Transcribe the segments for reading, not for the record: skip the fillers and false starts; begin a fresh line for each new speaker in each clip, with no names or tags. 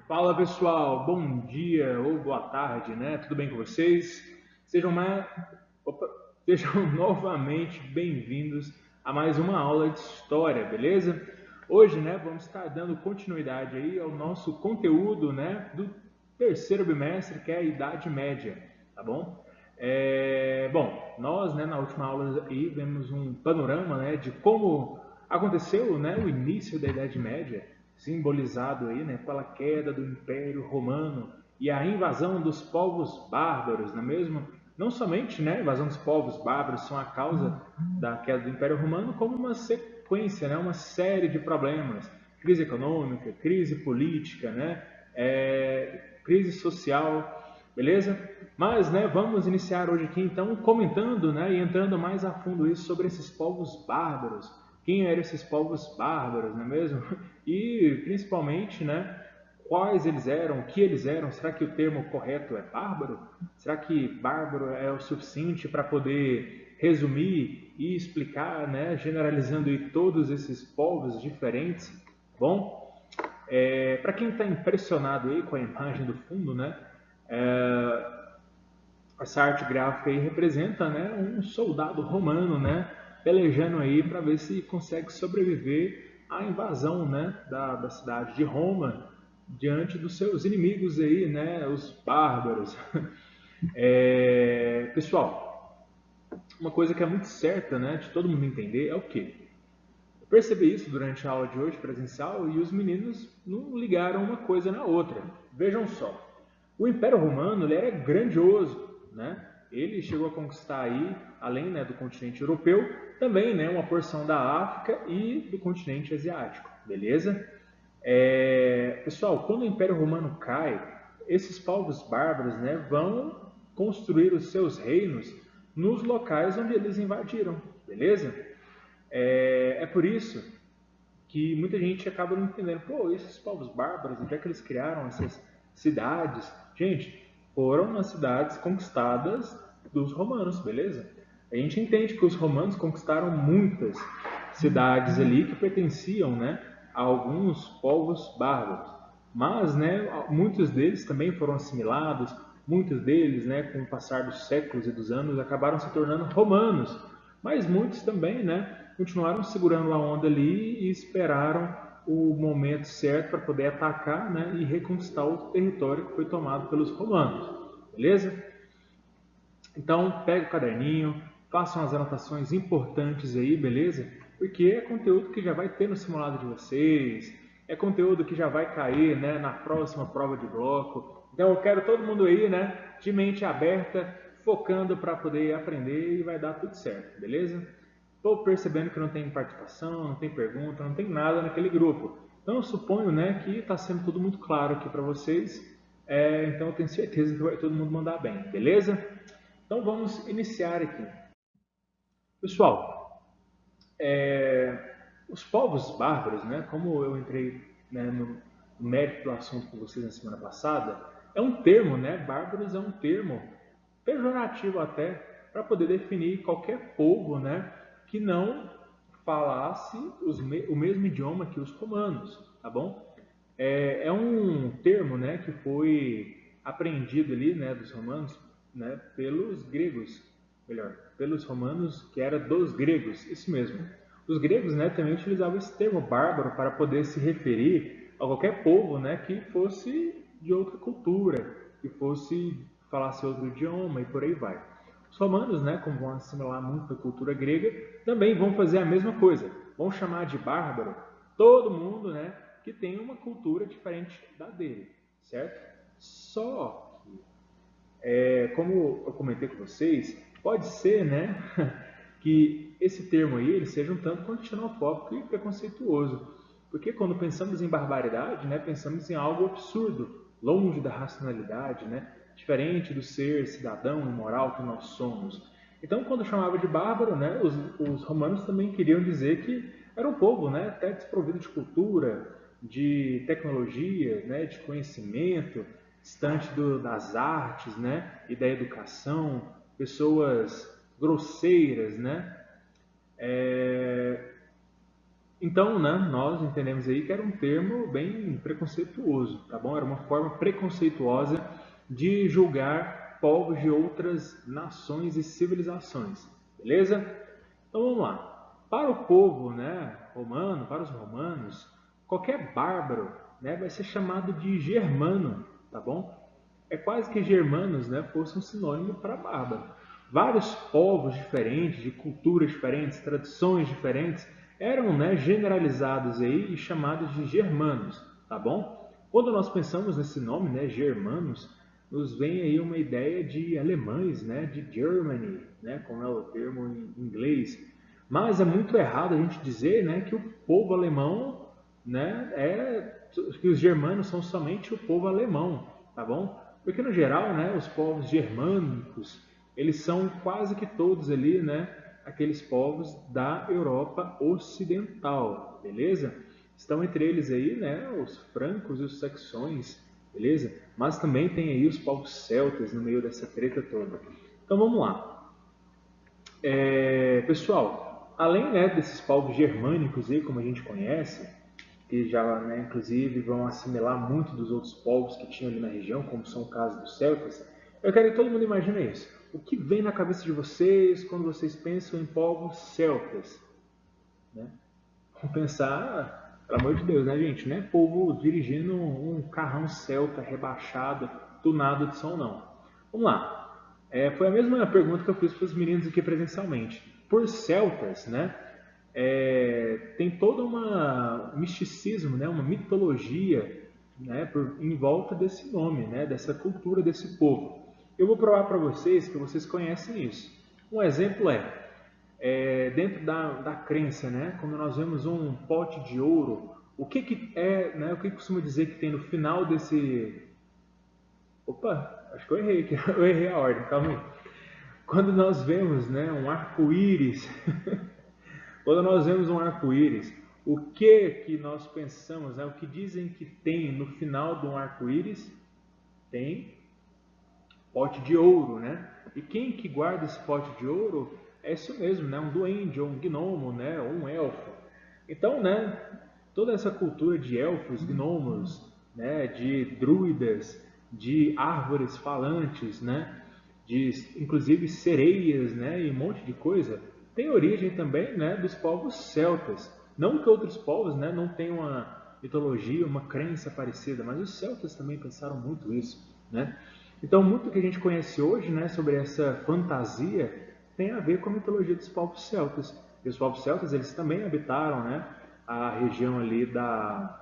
Fala pessoal, bom dia ou boa tarde, né? Tudo bem com vocês? Sejam, mais... Opa, sejam novamente bem-vindos a mais uma aula de história, beleza? Hoje, né, vamos estar dando continuidade aí ao nosso conteúdo, né, do terceiro bimestre, que é a Idade Média, tá bom? Bom, nós, né, na última aula aí vemos um panorama, né, de como aconteceu, né, o início da Idade Média, simbolizado aí, né, pela queda do Império Romano e a invasão dos povos bárbaros, não é mesmo? Não somente, né, a invasão dos povos bárbaros são a causa da queda do Império Romano, como uma sequência, né, uma série de problemas, crise econômica, crise política, né, crise social, beleza? Mas, né, vamos iniciar hoje aqui então comentando, né, e entrando mais a fundo isso sobre esses povos bárbaros. Quem eram esses povos bárbaros, não é mesmo? E principalmente, né, quais eles eram, o que eles eram. Será que o termo correto é bárbaro? Será que bárbaro é o suficiente para poder resumir e explicar, né, generalizando aí todos esses povos diferentes? Bom, para quem está impressionado aí com a imagem do fundo, né, essa arte gráfica aí representa, né, um soldado romano, né, pelejando aí para ver se consegue sobreviver à invasão, né, da cidade de Roma diante dos seus inimigos aí, né, os bárbaros. Pessoal, uma coisa que é muito certa, né, de todo mundo entender é o quê? Eu percebi isso durante a aula de hoje presencial e os meninos não ligaram uma coisa na outra. Vejam só, o Império Romano ele era grandioso, né? Ele chegou a conquistar aí, além, né, do continente europeu, também, né, uma porção da África e do continente asiático, beleza? Pessoal, quando o Império Romano cai, esses povos bárbaros, né, vão construir os seus reinos nos locais onde eles invadiram, beleza? É por isso que muita gente acaba não entendendo. Pô, esses povos bárbaros, onde é que eles criaram essas cidades? Gente, foram nas cidades conquistadas dos romanos, beleza? A gente entende que os romanos conquistaram muitas cidades ali que pertenciam, né, a alguns povos bárbaros. Mas, né, muitos deles também foram assimilados, muitos deles, né, com o passar dos séculos e dos anos, acabaram se tornando romanos. Mas muitos também, né, continuaram segurando a onda ali e esperaram o momento certo para poder atacar, né, e reconquistar o território que foi tomado pelos romanos. Beleza? Então, pega o caderninho, façam as anotações importantes aí, beleza? Porque é conteúdo que já vai ter no simulado de vocês, é conteúdo que já vai cair, né, na próxima prova de bloco. Então, eu quero todo mundo aí, né, de mente aberta, focando para poder aprender e vai dar tudo certo, beleza? Estou percebendo que não tem participação, não tem pergunta, não tem nada naquele grupo. Então, eu suponho, né, que está sendo tudo muito claro aqui para vocês. Então, eu tenho certeza que vai todo mundo mandar bem, beleza? Então vamos iniciar aqui. Pessoal, os povos bárbaros, né, como eu entrei, né, no mérito do assunto com vocês na semana passada, é um termo, né, bárbaros é um termo pejorativo até para poder definir qualquer povo, né, que não falasse o mesmo idioma que os romanos, tá bom? É um termo, né, que foi aprendido ali, né, dos romanos, né, pelos gregos, melhor, pelos romanos, que era dos gregos, isso mesmo. Os gregos, né, também utilizavam esse termo bárbaro para poder se referir a qualquer povo, né, que fosse de outra cultura, que fosse falasse outro idioma e por aí vai. Os romanos, né, como vão assimilar muito a cultura grega, também vão fazer a mesma coisa. Vão chamar de bárbaro todo mundo, né, que tem uma cultura diferente da dele, certo? Só que, como eu comentei com vocês, pode ser, né, que esse termo aí ele seja um tanto quanto xenofóbico e preconceituoso, porque quando pensamos em barbaridade, né, pensamos em algo absurdo, longe da racionalidade, né, diferente do ser cidadão e moral que nós somos. Então, quando chamava de bárbaro, né, os romanos também queriam dizer que era um povo, né, até desprovido de cultura, de tecnologia, né, de conhecimento, distante das artes, né, e da educação, pessoas grosseiras, né, Então, né, nós entendemos aí que era um termo bem preconceituoso, tá bom? Era uma forma preconceituosa de julgar povos de outras nações e civilizações, beleza? Então vamos lá. Para o povo, né, romano, para os romanos, qualquer bárbaro, né, vai ser chamado de germano, tá bom? É quase que germanos, né, fosse um sinônimo para bárbaro. Vários povos diferentes, de culturas diferentes, tradições diferentes, eram, né, generalizados aí e chamados de germanos, tá bom? Quando nós pensamos nesse nome, né, germanos, nos vem aí uma ideia de alemães, né, de Germany, né, como é o termo em inglês. Mas é muito errado a gente dizer, né, que o povo alemão, né, que os germanos são somente o povo alemão, tá bom? Porque no geral, né, os povos germânicos, eles são quase que todos ali, né, aqueles povos da Europa Ocidental, beleza? Estão entre eles aí, né, os francos e os saxões, beleza? Mas também tem aí os povos celtas no meio dessa treta toda. Então vamos lá. Pessoal, além, né, desses povos germânicos aí, como a gente conhece, que já, né, inclusive, vão assimilar muito dos outros povos que tinham ali na região, como são o caso dos celtas, eu quero que todo mundo imagine isso. O que vem na cabeça de vocês quando vocês pensam em povos celtas? Né? Vamos pensar, pelo amor de Deus, né, gente? Não é povo dirigindo um carrão celta rebaixado, tunado de som, não. Vamos lá. Foi a mesma pergunta que eu fiz para os meninos aqui presencialmente. Por celtas, né? Tem todo um misticismo, né? Uma mitologia, né? Em volta desse nome, né? Dessa cultura desse povo. Eu vou provar para vocês que vocês conhecem isso. Um exemplo dentro da crença, né? Quando nós vemos um pote de ouro, o que é, né? O que costuma dizer que tem no final desse... Opa, acho que eu errei aqui, eu errei a ordem, calma aí. Quando nós vemos, né, um arco-íris, quando nós vemos um arco-íris, o que nós pensamos, né? O que dizem que tem no final de um arco-íris? Tem pote de ouro, né? E quem que guarda esse pote de ouro é isso mesmo, né? Um duende, ou um gnomo, né? Ou um elfo. Então, né? Toda essa cultura de elfos, gnomos, né? De druidas, de árvores falantes, né? De inclusive sereias, né? E um monte de coisa tem origem também, né? Dos povos celtas. Não que outros povos, né? Não tenham uma mitologia, uma crença parecida, mas os celtas também pensaram muito isso, né? Então, muito que a gente conhece hoje, né, sobre essa fantasia tem a ver com a mitologia dos povos celtas. E os povos celtas, eles também habitaram, né, a região ali da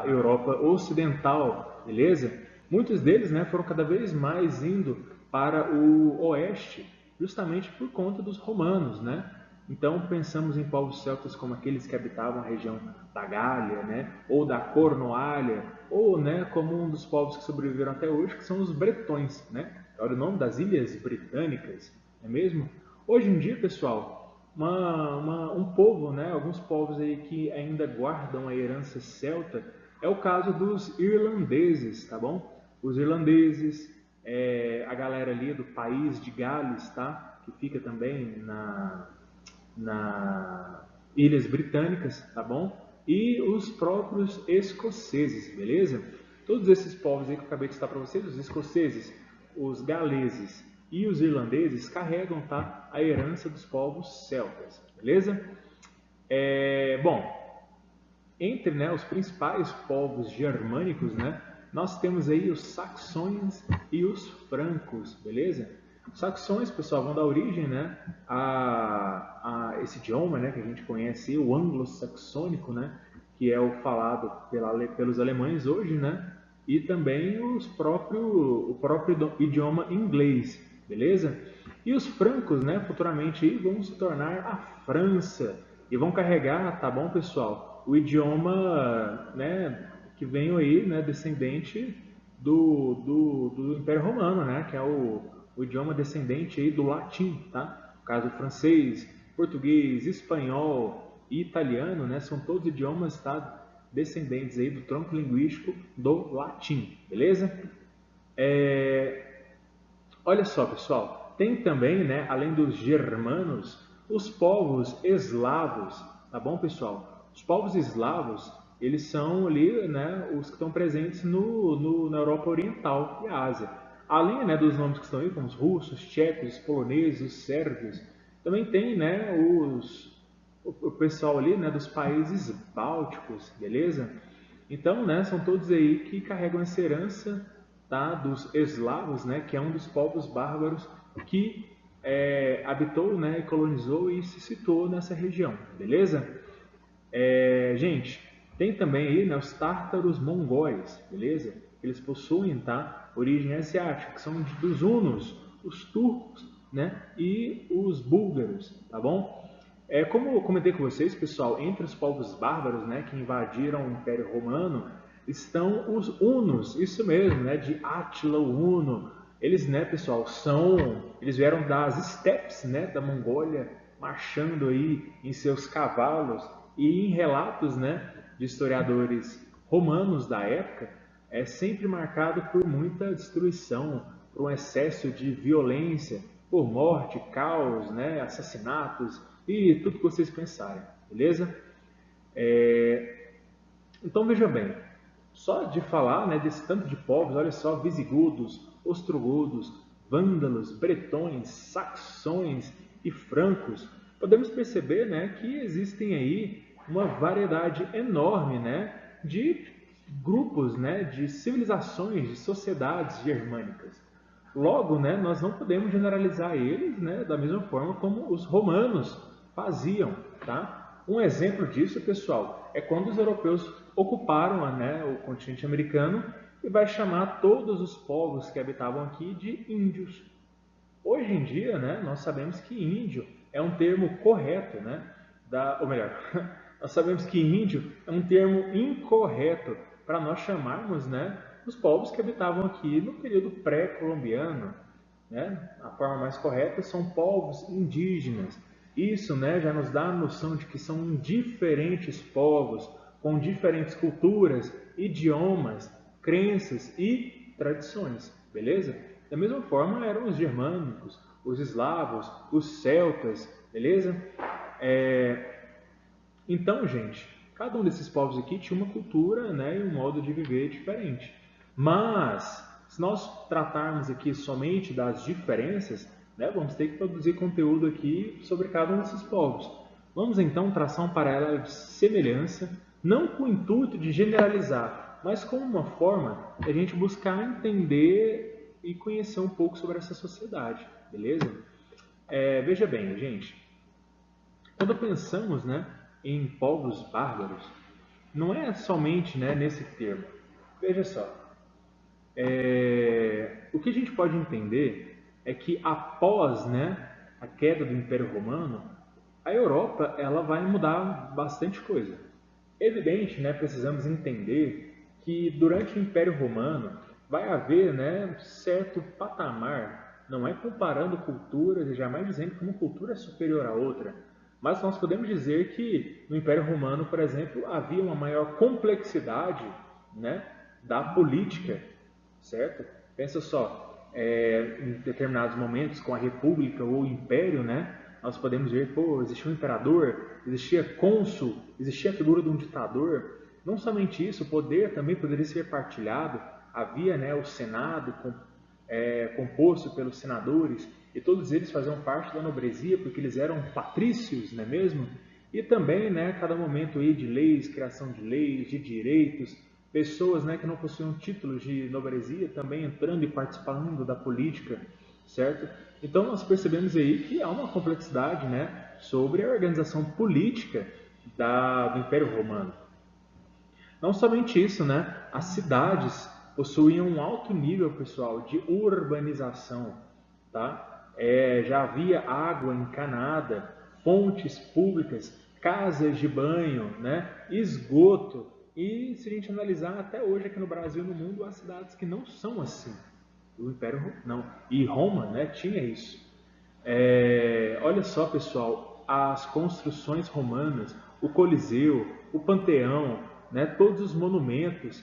Europa Ocidental, beleza? Muitos deles, né, foram cada vez mais indo para o oeste, justamente por conta dos romanos, né? Então pensamos em povos celtas como aqueles que habitavam a região da Gália, né, ou da Cornualha, ou, né, como um dos povos que sobreviveram até hoje, que são os bretões, né? Olha o nome das Ilhas Britânicas, não é mesmo? Hoje em dia, pessoal, um povo, né, alguns povos aí que ainda guardam a herança celta, é o caso dos irlandeses, tá bom? Os irlandeses, a galera ali do país de Gales, tá? Que fica também na Ilhas Britânicas, tá bom? E os próprios escoceses, beleza? Todos esses povos aí que eu acabei de citar para vocês, os escoceses, os galeses e os irlandeses carregam, tá, a herança dos povos celtas, beleza? Bom, entre, né, os principais povos germânicos, né, nós temos aí os saxões e os francos, beleza? Os saxões, pessoal, vão dar origem, né, a esse idioma, né, que a gente conhece, o anglo-saxônico, né, que é o falado pelos alemães hoje, né, e também o próprio idioma inglês, beleza? E os francos, né, futuramente aí vão se tornar a França e vão carregar, tá bom, pessoal, o idioma, né, que vem aí, né, descendente do Império Romano, né, que é o idioma descendente aí do latim, tá? No caso, francês, português, espanhol e italiano, né, são todos idiomas, tá, descendentes aí do tronco linguístico do latim, beleza? Olha só, pessoal, tem também, né, além dos germanos, os povos eslavos, tá bom, pessoal? Os povos eslavos, eles são ali, né, os que estão presentes na Europa Oriental e Ásia. Além, né, dos nomes que estão aí, como os russos, tchecos, os poloneses, os sérvios, também tem, né, o pessoal ali, né, dos países bálticos, beleza? Então, né, são todos aí que carregam essa herança, tá, dos eslavos, né, que é um dos povos bárbaros que habitou, né, colonizou e se situou nessa região, beleza? Gente, tem também aí, né, os tártaros mongóis, beleza? Eles possuem, tá, origem asiática, que são dos hunos, os turcos, né, e os búlgaros, tá bom? Como eu comentei com vocês, pessoal, entre os povos bárbaros, né, que invadiram o Império Romano, estão os hunos, isso mesmo, né, de Átila o Huno. Eles, né, pessoal, eles vieram das estepes, né, da Mongólia, marchando aí em seus cavalos, e em relatos, né, de historiadores romanos da época, é sempre marcado por muita destruição, por um excesso de violência, por morte, caos, né, assassinatos e tudo que vocês pensarem, beleza? Então veja bem, só de falar, né, desse tanto de povos, olha só, visigodos, ostrogodos, vândalos, bretões, saxões e francos, podemos perceber, né, que existem aí uma variedade enorme, né, de grupos, né, de civilizações, de sociedades germânicas. Logo, né, nós não podemos generalizar eles, né, da mesma forma como os romanos faziam, tá? Um exemplo disso, pessoal, é quando os europeus ocuparam, né, o continente americano e vai chamar todos os povos que habitavam aqui de índios. Hoje em dia, né, nós sabemos que índio é um termo correto, né, ou melhor, nós sabemos que índio é um termo incorreto para nós chamarmos, né, os povos que habitavam aqui no período pré-colombiano, né? A forma mais correta são povos indígenas. Isso, né, já nos dá a noção de que são diferentes povos com diferentes culturas, idiomas, crenças e tradições, beleza? Da mesma forma eram os germânicos, os eslavos, os celtas, beleza? Então, gente, cada um desses povos aqui tinha uma cultura, né, e um modo de viver diferente. Mas, se nós tratarmos aqui somente das diferenças, né, vamos ter que produzir conteúdo aqui sobre cada um desses povos. Vamos então traçar um paralelo de semelhança, não com o intuito de generalizar, mas como uma forma de a gente buscar entender e conhecer um pouco sobre essa sociedade, beleza? Veja bem, gente, quando pensamos, né, em povos bárbaros, não é somente, né, nesse termo. Veja só, o que a gente pode entender é que após, né, a queda do Império Romano, a Europa ela vai mudar bastante coisa. Evidente, né, precisamos entender que durante o Império Romano vai haver, né, um certo patamar, não é comparando culturas e jamais dizendo que uma cultura é superior à outra, mas nós podemos dizer que no Império Romano, por exemplo, havia uma maior complexidade, né, da política, certo? Pensa só, em determinados momentos com a República ou o Império, né, nós podemos ver, pô, existia um imperador, existia cônsul, existia a figura de um ditador. Não somente isso, o poder também poderia ser partilhado. Havia, né, o Senado composto pelos senadores e todos eles faziam parte da nobresia porque eles eram patrícios, não é mesmo? E também, né, cada momento aí de leis, criação de leis, de direitos, pessoas, né, que não possuíam títulos de nobresia também entrando e participando da política, certo? Então nós percebemos aí que há uma complexidade, né, sobre a organização política do Império Romano. Não somente isso, né, as cidades possuíam um alto nível, pessoal, de urbanização, tá? Já havia água encanada, fontes públicas, casas de banho, né, esgoto. E se a gente analisar até hoje aqui no Brasil e no mundo, há cidades que não são assim. O Império não. E Roma, né, tinha isso. Olha só, pessoal, as construções romanas, o Coliseu, o Panteão, né, todos os monumentos,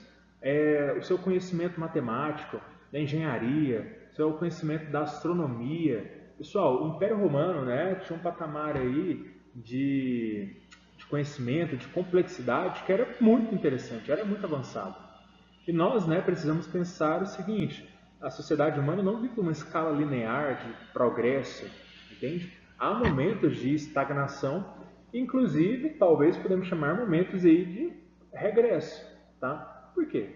o seu conhecimento matemático, da engenharia, o seu conhecimento da astronomia. Pessoal, o Império Romano, né, tinha um patamar aí de de conhecimento, de complexidade, que era muito interessante, era muito avançado. E nós, né, precisamos pensar o seguinte: a sociedade humana não vive uma escala linear de progresso, entende? Há momentos de estagnação, inclusive, talvez podemos chamar momentos aí de regresso, tá? Por quê?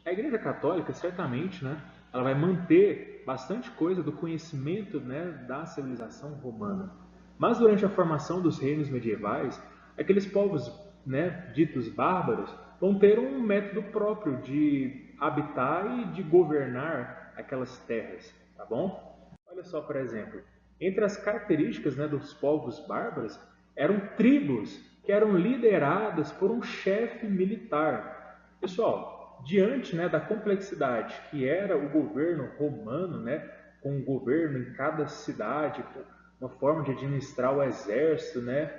A Igreja Católica, certamente, né, ela vai manter bastante coisa do conhecimento, né, da civilização romana. Mas durante a formação dos reinos medievais, aqueles povos, né, ditos bárbaros vão ter um método próprio de habitar e de governar aquelas terras, tá bom? Olha só, por exemplo, entre as características, né, dos povos bárbaros eram tribos que eram lideradas por um chefe militar. Pessoal, diante, né, da complexidade que era o governo romano, né, com um governo em cada cidade, com uma forma de administrar o exército, né,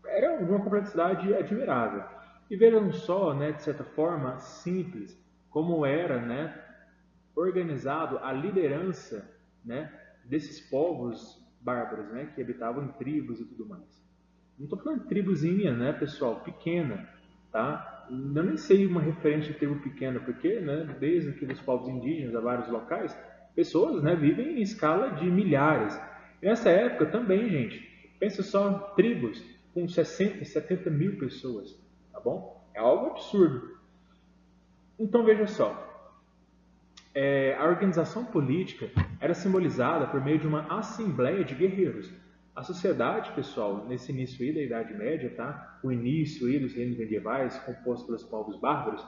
era uma complexidade admirável. E vejam só, né, de certa forma, simples, como era, né, organizado a liderança, né, desses povos bárbaros, né, que habitavam em tribos e tudo mais. Não estou falando de tribuzinha, né, pessoal, pequena, tá? Eu nem sei uma referência de tribo pequena, porque, né, desde aqui dos povos indígenas a vários locais, pessoas, né, vivem em escala de milhares. E nessa época também, gente, pensa só, tribos com 60, 70 mil pessoas, tá bom? É algo absurdo. Então veja só, a organização política era simbolizada por meio de uma assembleia de guerreiros. A sociedade, pessoal, nesse início aí da Idade Média, tá? O início aí dos reinos medievais, composto pelos povos bárbaros,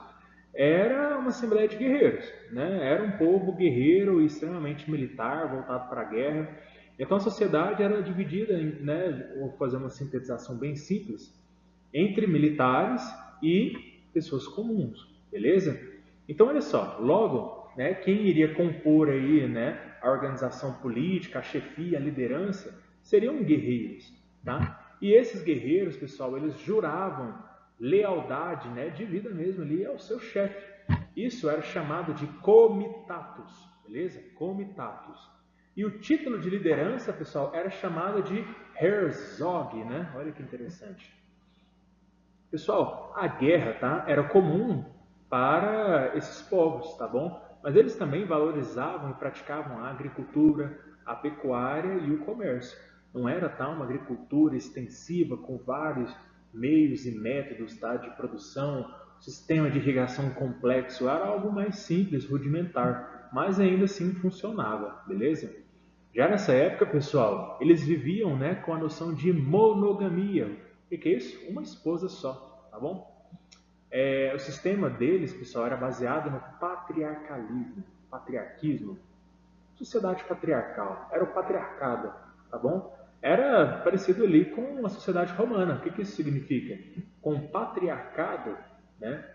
era uma assembleia de guerreiros, né? Era um povo guerreiro e extremamente militar, voltado para a guerra. Então a sociedade era dividida, né? Vou fazer uma sintetização bem simples, entre militares e pessoas comuns, beleza? Então, olha só, logo, né, quem iria compor aí, né, a organização política, a chefia, a liderança, seriam guerreiros, tá? E esses guerreiros, pessoal, eles juravam lealdade, né, de vida mesmo ali ao seu chefe. Isso era chamado de comitatus, beleza? Comitatus. E o título de liderança, pessoal, era chamado de Herzog, né? Olha que interessante. Pessoal, a guerra, tá, era comum para esses povos, tá bom? Mas eles também valorizavam e praticavam a agricultura, a pecuária e o comércio. Não era, tá, uma agricultura extensiva com vários meios e métodos, tá, de produção, sistema de irrigação complexo, era algo mais simples, rudimentar, mas ainda assim funcionava, beleza? Já nessa época, pessoal, eles viviam, né, com a noção de monogamia. O que é isso? Uma esposa só, tá bom? O sistema deles, pessoal, era baseado no patriarquismo, sociedade patriarcal, era o patriarcado, tá bom? Era parecido ali com a sociedade romana. O que isso significa? Com patriarcado, né,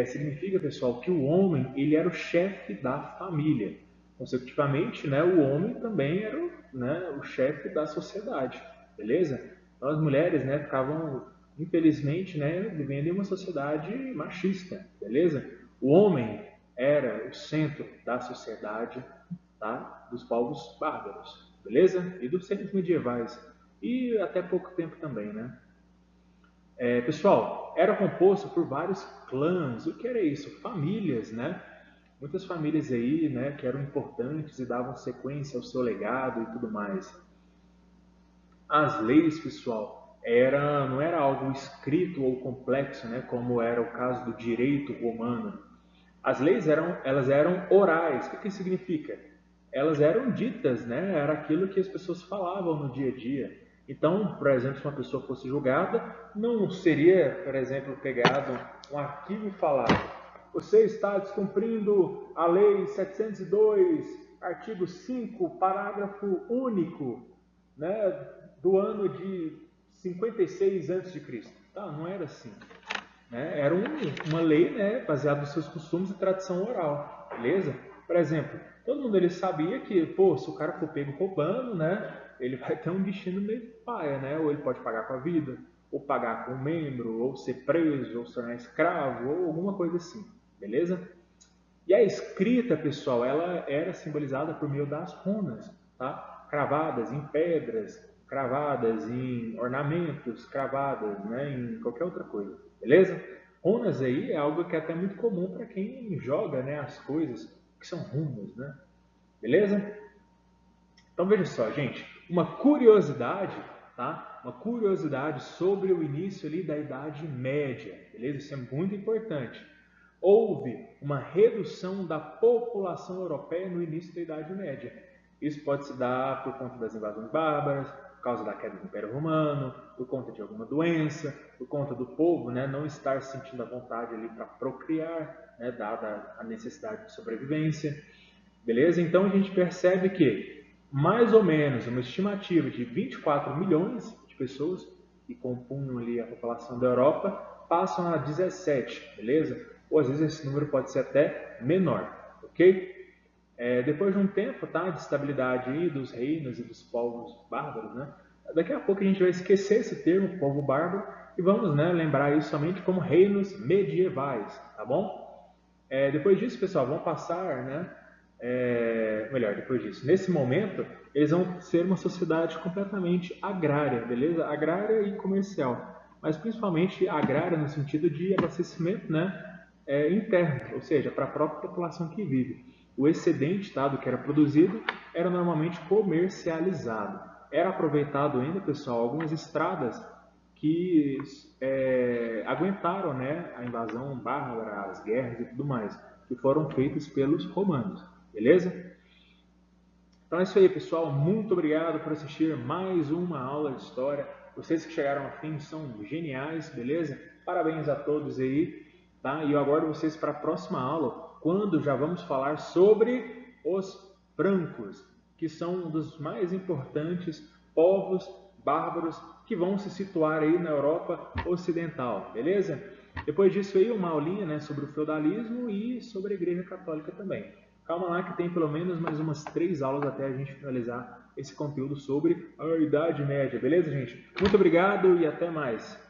significa, pessoal, que o homem ele era o chefe da família. Consecutivamente, né, o homem também era né, o chefe da sociedade, beleza? Então as mulheres, né, ficavam, infelizmente, né, vivendo em uma sociedade machista, beleza? O homem era o centro da sociedade, tá? Dos povos bárbaros, beleza? E dos centros medievais. E até pouco tempo também, né? Pessoal, era composto por vários clãs. O que era isso? Famílias, né? Muitas famílias aí, né, que eram importantes e davam sequência ao seu legado e tudo mais. As leis, pessoal, não era algo escrito ou complexo, né, como era o caso do direito romano. As leis elas eram orais. O que significa? Elas eram ditas, né? Era aquilo que as pessoas falavam no dia a dia. Então, por exemplo, se uma pessoa fosse julgada, não seria, por exemplo, pegado um arquivo e falado: você está descumprindo a lei 702, artigo 5, parágrafo único, né, do ano de 56 a.C. Tá? Não era assim, né? Era uma lei, né, baseada nos seus costumes e tradição oral, beleza? Por exemplo, todo mundo ele sabia que, pô, se o cara for pego roubando, né, ele vai ter um destino meio paia, né? Ou ele pode pagar com a vida, ou pagar com um membro, ou ser preso, ou se tornar escravo, ou alguma coisa assim, beleza? E a escrita, pessoal, ela era simbolizada por meio das runas, tá? Cravadas em pedras, cravadas em ornamentos, cravadas, né, em qualquer outra coisa, beleza? Runas aí é algo que é até muito comum para quem joga, né, as coisas que são runas, né? Beleza? Então veja só, gente, uma curiosidade, tá? Uma curiosidade sobre o início ali da Idade Média, beleza? Isso é muito importante. Houve uma redução da população europeia no início da Idade Média. Isso pode se dar por conta das invasões bárbaras, por causa da queda do Império Romano, por conta de alguma doença, por conta do povo, né, não estar sentindo a vontade ali para procriar, né, dada a necessidade de sobrevivência. Beleza? Então a gente percebe que mais ou menos uma estimativa de 24 milhões de pessoas que compunham ali a população da Europa passam a 17, beleza? Ou às vezes esse número pode ser até menor, ok? Depois de um tempo, tá, de estabilidade aí dos reinos e dos povos bárbaros, né? Daqui a pouco a gente vai esquecer esse termo, povo bárbaro, e vamos, né, lembrar isso somente como reinos medievais, tá bom? Depois disso, pessoal, vão passar, né? Melhor, depois disso. Nesse momento, eles vão ser uma sociedade completamente agrária, beleza? Agrária e comercial, mas principalmente agrária no sentido de abastecimento, né? Interno, ou seja, para a própria população que vive. O excedente, tá, do que era produzido era normalmente comercializado. Era aproveitado ainda, pessoal, algumas estradas que aguentaram, né, a invasão bárbara, as guerras e tudo mais, que foram feitas pelos romanos, beleza? Então é isso aí, pessoal. Muito obrigado por assistir mais uma aula de história. Vocês que chegaram ao fim são geniais, beleza? Parabéns a todos aí, tá? E eu aguardo vocês para a próxima aula, quando já vamos falar sobre os francos, que são um dos mais importantes povos bárbaros que vão se situar aí na Europa Ocidental, beleza? Depois disso aí, uma aulinha, né, sobre o feudalismo e sobre a Igreja Católica também. Calma lá que tem pelo menos mais umas 3 aulas até a gente finalizar esse conteúdo sobre a Idade Média, beleza, gente? Muito obrigado e até mais!